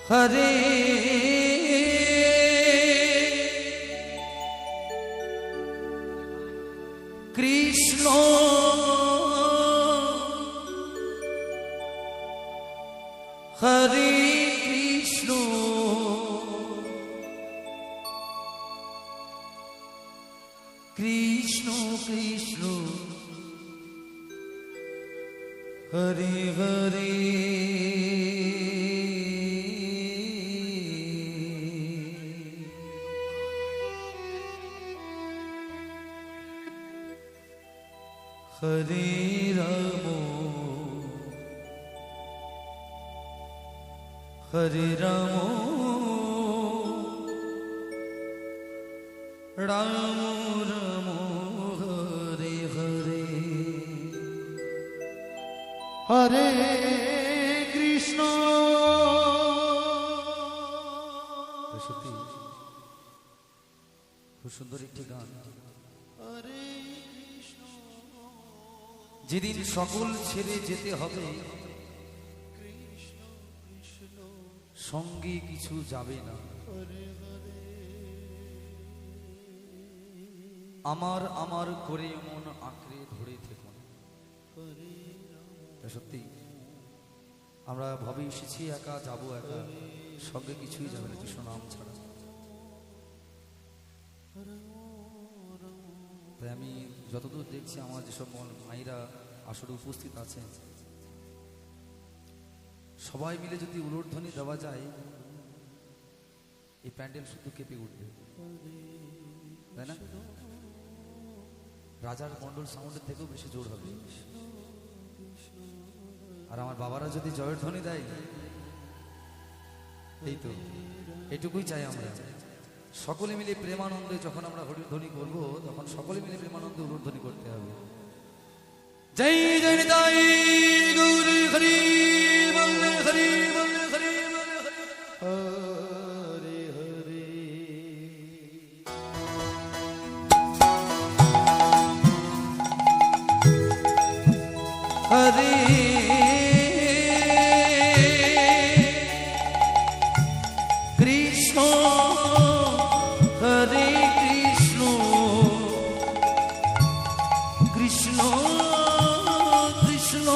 হরে কৃষ্ণ হরে কৃষ্ণ কৃষ্ণ কৃষ্ণ হরে হরে হরে রাম হরে রাম রাম রাম হরে হরে হরে কৃষ্ণ। সত্যি খুব সুন্দর একটি গান। যেদিন সকল ছেড়ে যেতে হবে সঙ্গে কিছু যাবে না, আমার আমার করে মন আঁকড়ে ধরে থেকো। সত্যি আমরা ভাবে এসেছি একা যাব, একা সঙ্গে কিছুই যাবে না কৃষ্ণ নাম ছাড়া। তাই আমি যতদূর দেখছি আমার যেসব মায়েরা আসলে উপস্থিত আছে সবাই মিলে যদি উলুধ্বনি দেওয়া যায় এই প্যান্ডেল শুধু কেঁপে উঠবে, তাই না? রাজার মন্ডল সাউন্ডের থেকেও বেশি জোর হবে। আর আমার বাবারা যদি জয়ের ধ্বনি দেয়, এই তো এটুকুই চাই আমরা। সকলে মিলে প্রেমানন্দে যখন আমরা হরির ধ্বনি করবো তখন সকলে মিলে প্রেমানন্দে উলুধ্বনি করতে হবে। জয় জয় নিতাই গৌর হরি বন্দে হরি বন্দে হরি বন্দে হরি হরে হরে হরে কৃষ্ণ হরে কৃষ্ণ কৃষ্ণ কৃষ্ণ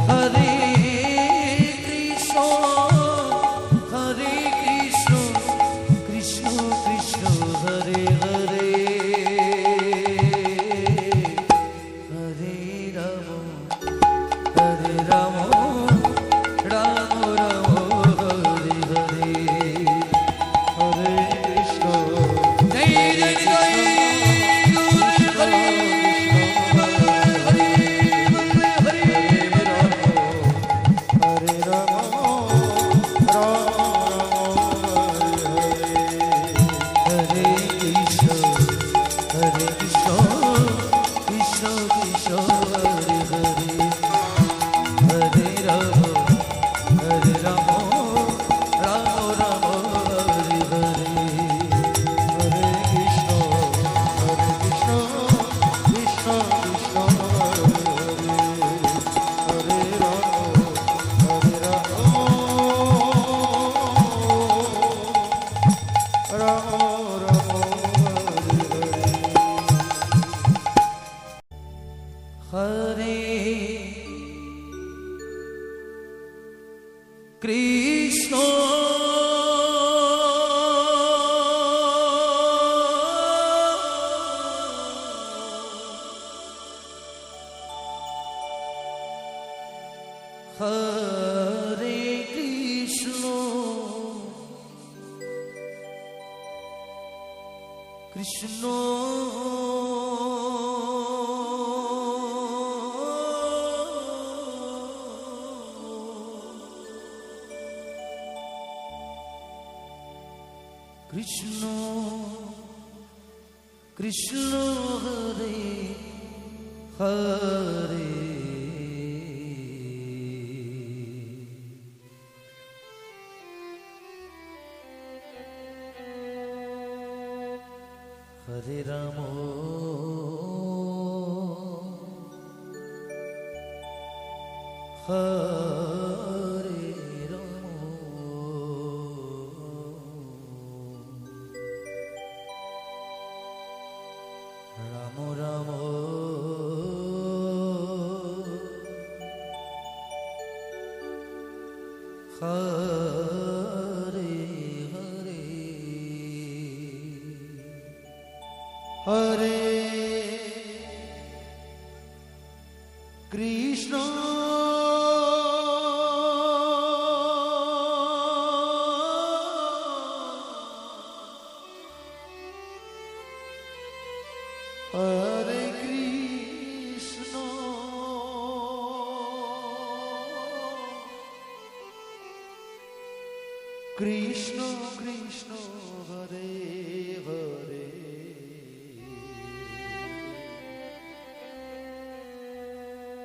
হরে কৃষ্ণ হরে কৃষ্ণ কৃষ্ণ কৃষ্ণ হরে হরে হরে রাম রাম রাম হরে হরে হরে কৃষ্ণ জয় জয় জয় হরে হরে হরে হরে রাম হরে কৃষ্ণ কৃষ্ণ কৃষ্ণ হরে হরে হরে রাম রাম রাম হরে হরে হরে কৃষ্ণ কৃষ্ণ কৃষ্ণ হরে রাম হরে কৃষ্ণ হরে কৃষ্ণ কৃষ্ণ কৃষ্ণ কৃষ্ণ হরে হরে হরে রাম হরে রাম রাম রাম হরে হরে হরে কৃষ্ণ হরে কৃষ্ণ কৃষ্ণ কৃষ্ণ হরে হরে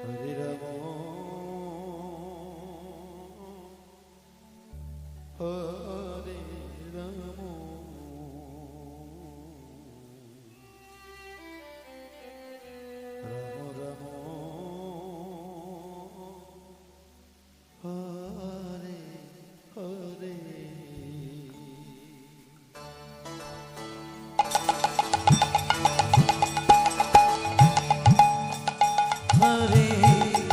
হরে রাম হরে রাম রাম রাম হরে হরে হরে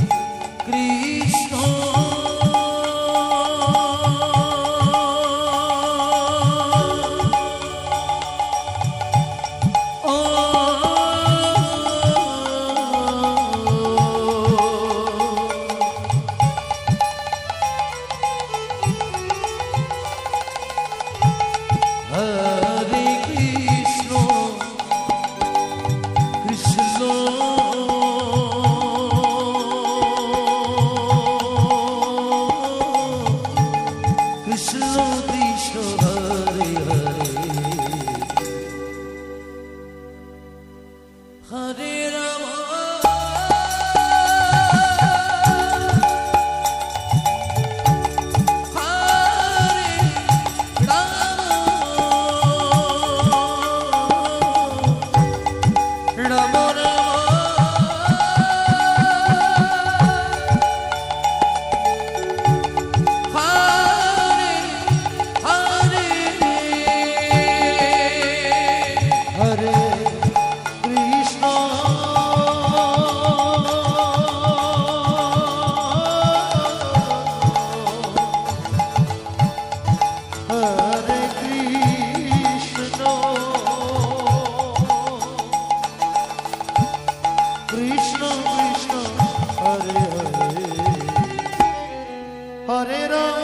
হরে রাম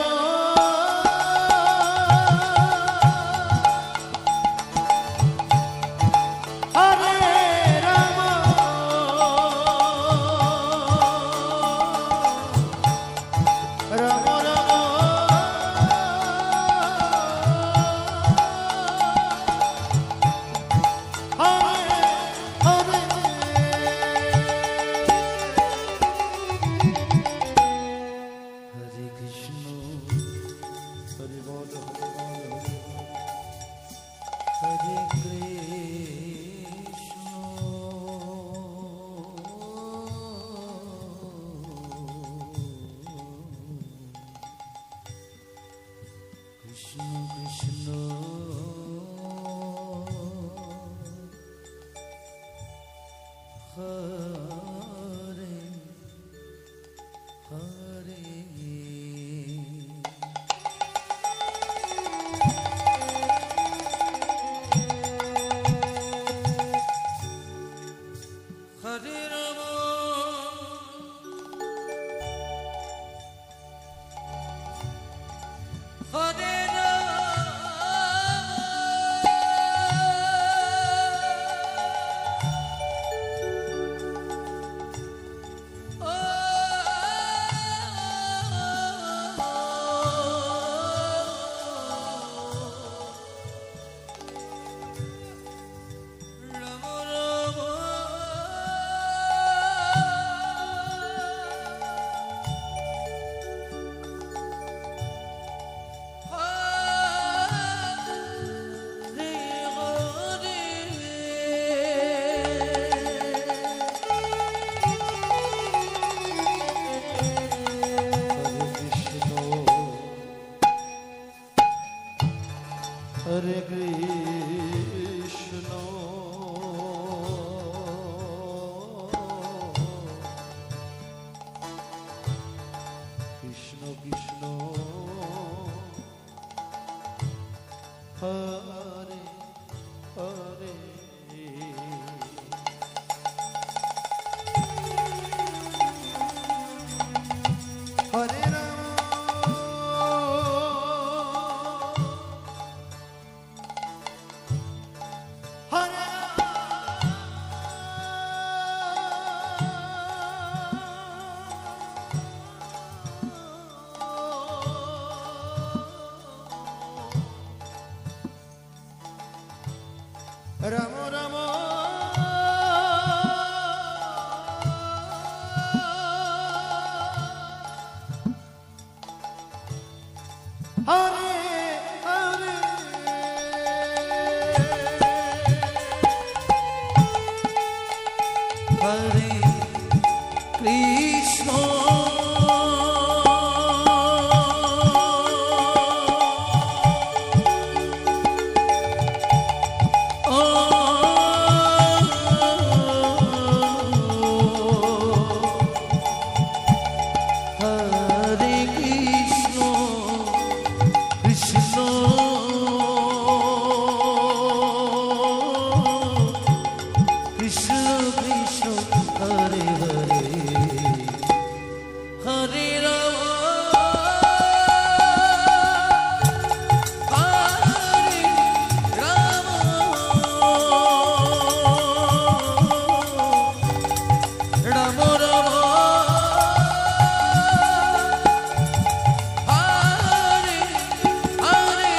হরে রাম রাম রাম হরে হরে হরে কৃষ্ণ হরে বল হরে কৃষ্ণ কৃষ্ণ কৃষ্ণ হরে হরে হরে রাম হরে হরে কৃষ্ণ কৃষ্ণ কৃষ্ণ হরে হরে হরে রাম হরে রাম রাম হরে হরে হরে কৃষ্ণ হরে কৃষ্ণ কৃষ্ণ কৃষ্ণ কৃষ্ণ হরে হরে হরে রাম হরে রাম রাম রাম হরে হরে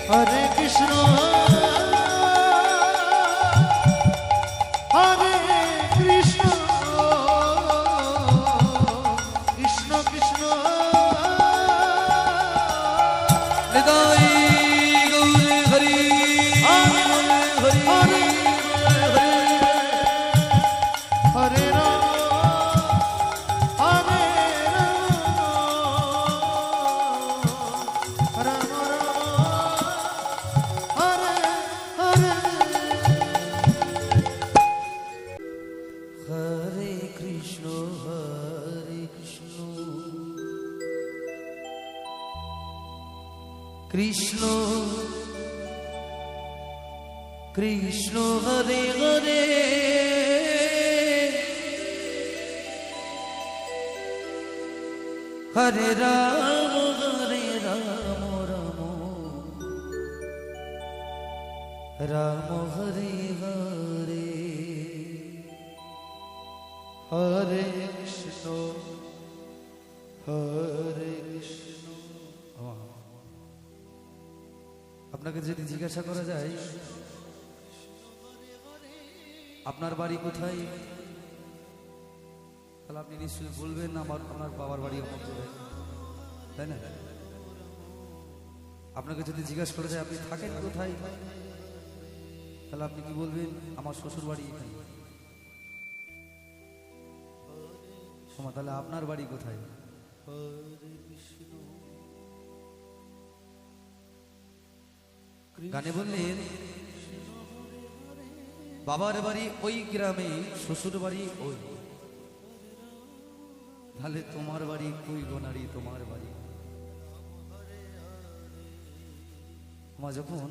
হরে কৃষ্ণ হরে কৃষ্ণ কৃষ্ণ কৃষ্ণ নিতাই গৌর হরি হরি হরে হরে রাম হরে রাম রাম রাম হরে হরে হরে কৃষ্ণ কৃষ্ণ কৃষ্ণ হরে হরে হরে রাম হরে রাম রাম রাম হরে হরে হরে কৃষ্ণ হরে কৃষ্ণ। আপনাকে যদি জিজ্ঞাসা করা যায় আপনার বাড়ি কোথায়, তাহলে আপনি নিশ্চয়ই বলবেন না আপনার বাবার বাড়ি অমুক জায়গায়, তাই না? আপনাকে যদি জিজ্ঞাসা করা যায় আপনি থাকেন কোথায়, তাহলে আপনি কি বলবেন? আমার শ্বশুর বাড়ি এখানে। তাহলে আপনার বাড়ি কোথায়? গানে বললেন বাবার বাড়ি ওই গ্রামে, শ্বশুর বাড়ি ওই। তাহলে তোমার বাড়ি কই গোনারি, তোমার বাড়ি? আমার যখন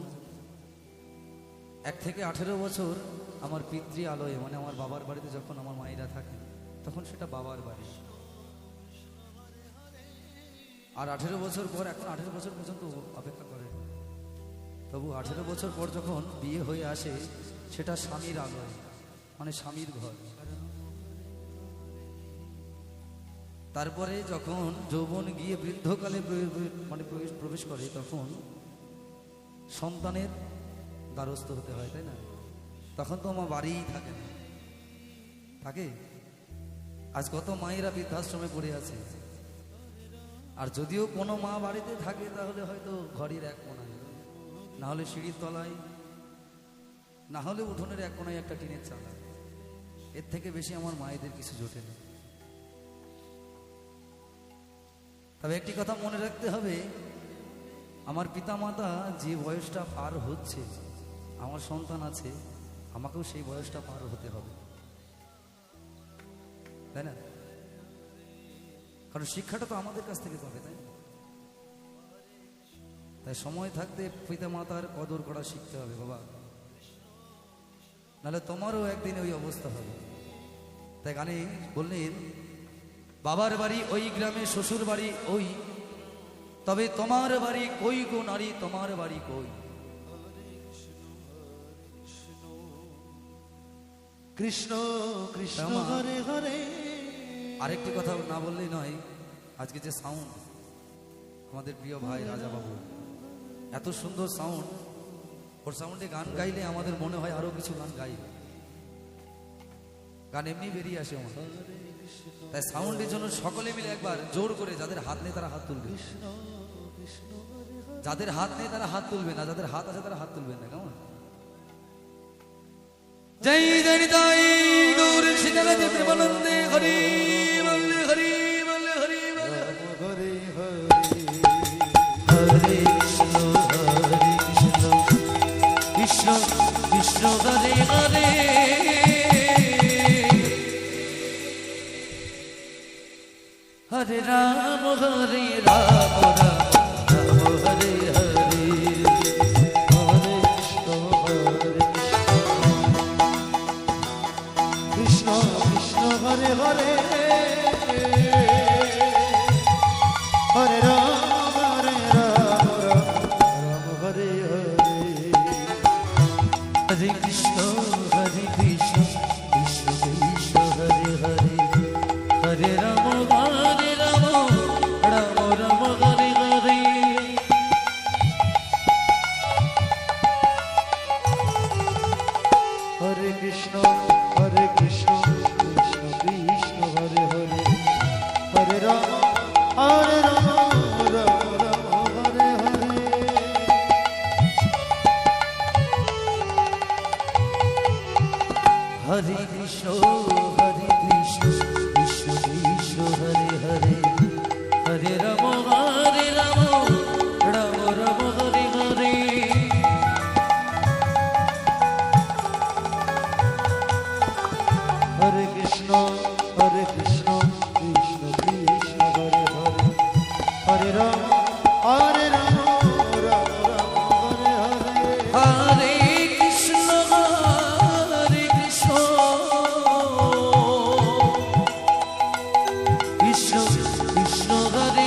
1 থেকে 18 বছর আমার পিতৃ আলয়ে মানে আমার বাবার বাড়িতে যখন আমার মায়েরা থাকে তখন সেটা বাবার বাড়ি। আর 18 বছর পর, এখন 18 বছর পর্যন্ত অপেক্ষা করে, তবু 18 বছর পর যখন বিয়ে হয়ে আসে সেটা স্বামীর আলয় মানে স্বামীর ঘর। তারপরে যখন যৌবন গিয়ে বৃদ্ধকালে মানে প্রবেশ করে তখন সন্তানের দ্বারস্থ হতে হয়, তাই না? তখন তো আমার বাড়িই থাকে না, থাকে। আজ কত মায়েরা বৃদ্ধাশ্রমে পড়ে আছে, আর যদিও কোনো মা বাড়িতে থাকে তাহলে হয়তো ঘরের এক কোণায়, না হলে সিঁড়ির তলায়, না হলে উঠোনের এক কোণায় একটা টিনের চালা। এর থেকে বেশি আমার মায়েদের কিছু জোটে না। তবে একটি কথা মনে রাখতে হবে, আমার পিতামাতা যে বয়সটা পার হচ্ছে, আমার সন্তান আছে, আমাকেও সেই বয়সটা পার হতে হবে, তাই না? কারণ শিক্ষাটা তো আমাদের কাছ থেকে পাবে, তাই না? তাই সময় থাকতে পিতামাতার কদর করা শিখতে হবে বাবা, নাহলে তোমারও একদিন ওই অবস্থা হবে। তাই গানে বললেন বাবার বাড়ি ওই গ্রামে, শ্বশুর বাড়ি ওই, তবে তোমার বাড়ি কই গো নারী, তোমার বাড়ি কই? কৃষ্ণ কৃষ্ণ হরে হরে। আরেকটি কথা না বললেই নয়, আজকে যে সাউন্ড আমাদের প্রিয় ভাই রাজা বাবু, এত সুন্দর সাউন্ড, ওর সাউন্ডে গান গাইলে আমাদের মনে হয় আরো কিছু গান গাই, গান এমনি বেরিয়ে আসে আমার। তাই সাউন্ডের জন্য সকলে মিলে একবার জোর করে, যাদের হাত নেই তারা হাত তুলবে, যাদের হাত নেই তারা হাত তুলবে না, যাদের হাত আছে তারা হাত তুলবেন না, কেমন? জয় জয় তাই গৌর শিকারাতে প্রেমানন্দে হরি বলে হরি বলে হরি বলে হরে হরে হরে কৃষ্ণ কৃষ্ণ কৃষ্ণ হরে হরে হরে রাম হরে রাম রাম হরে হরে হরে কৃষ্ণ কৃষ্ণ হরে হরে হরে রাম রাম রাম হরে হরে হরে কৃষ্ণ কৃষ্ণ কৃষ্ণ হরে হরে হরে রাম রাম রাম হরে হরে হরে কৃষ্ণ কৃষ্ণ কৃষ্ণ হরে হরে হরে রাম রাম রাম হরে হরে হরে কৃষ্ণ কৃষ্ণ কৃষ্ণ হরে হরে হরে রাম রাম রাম হরে হরে হরে কৃষ্ণ কৃষ্ণ কৃষ্ণ হরে হরে হরে রাম রাম রাম হরে হরে হরে কৃষ্ণ কৃষ্ণ কৃষ্ণ হরে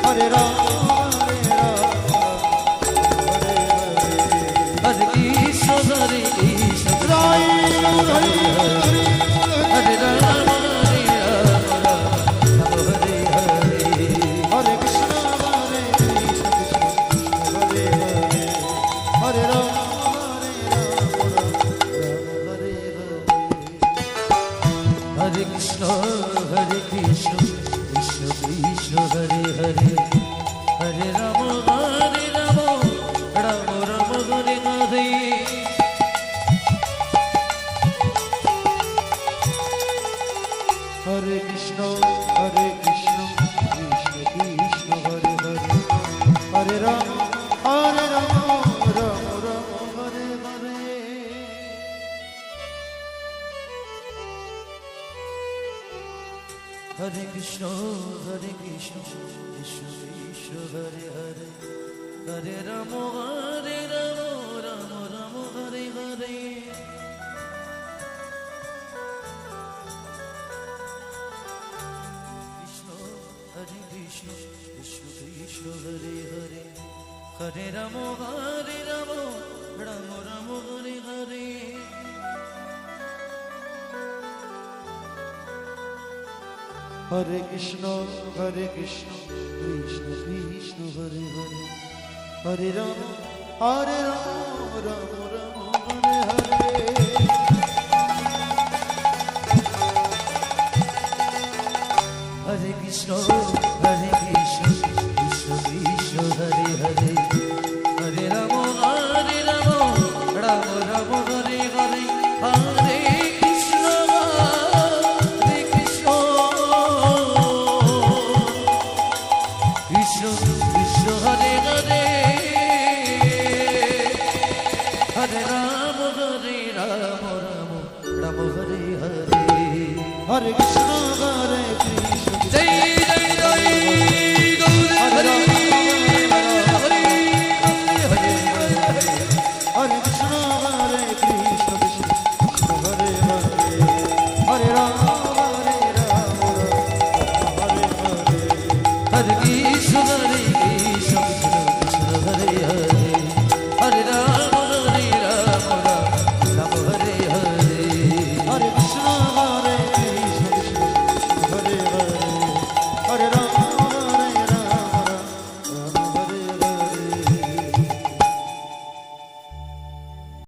Hare Ram, Hare Krishna, Hare Krishna, Ram Ram, Hare Rama, Hare Rama, Rama Hare Hare. Hare Krishna, Hare Hare Ram, Hare Krishna, Hare Krishna, Krishna Krishna, Hare Hare, Hare Rama, Hare Rama, Rama Rama, Hare Hare. Hare Krishna, Hare Krishna, Krishna Krishna, Hare Hare, Hare Ram, Hare Ram, Ram Ram, Hare Hare. Hare Krishna, Hare Krishna, Krishna Krishna, Hare Hare, Hare Rama, Hare Rama, Rama Rama, Hare Hare. Krishna, Hare Krishna, Krishna Krishna, Hare Hare, Hare Rama, Hare Rama, Rama Rama, Hare Hare. Hare Krishna, Hare Krishna, Krishna Krishna, Hare Hare, Hare Ram, Hare Ram, Ram Ram, Hare Hare. Hare Krishna, Hare Krishna, Krishna Krishna, Hare Hare, Hare Rama, Hare Rama, Rama Rama, Hare Hare. Hare Krishna, Hare Krishna, Krishna Krishna, Hare Hare, Hare Rama, Hare Rama, Rama Rama, Hare Hare. Hare Krishna, Hare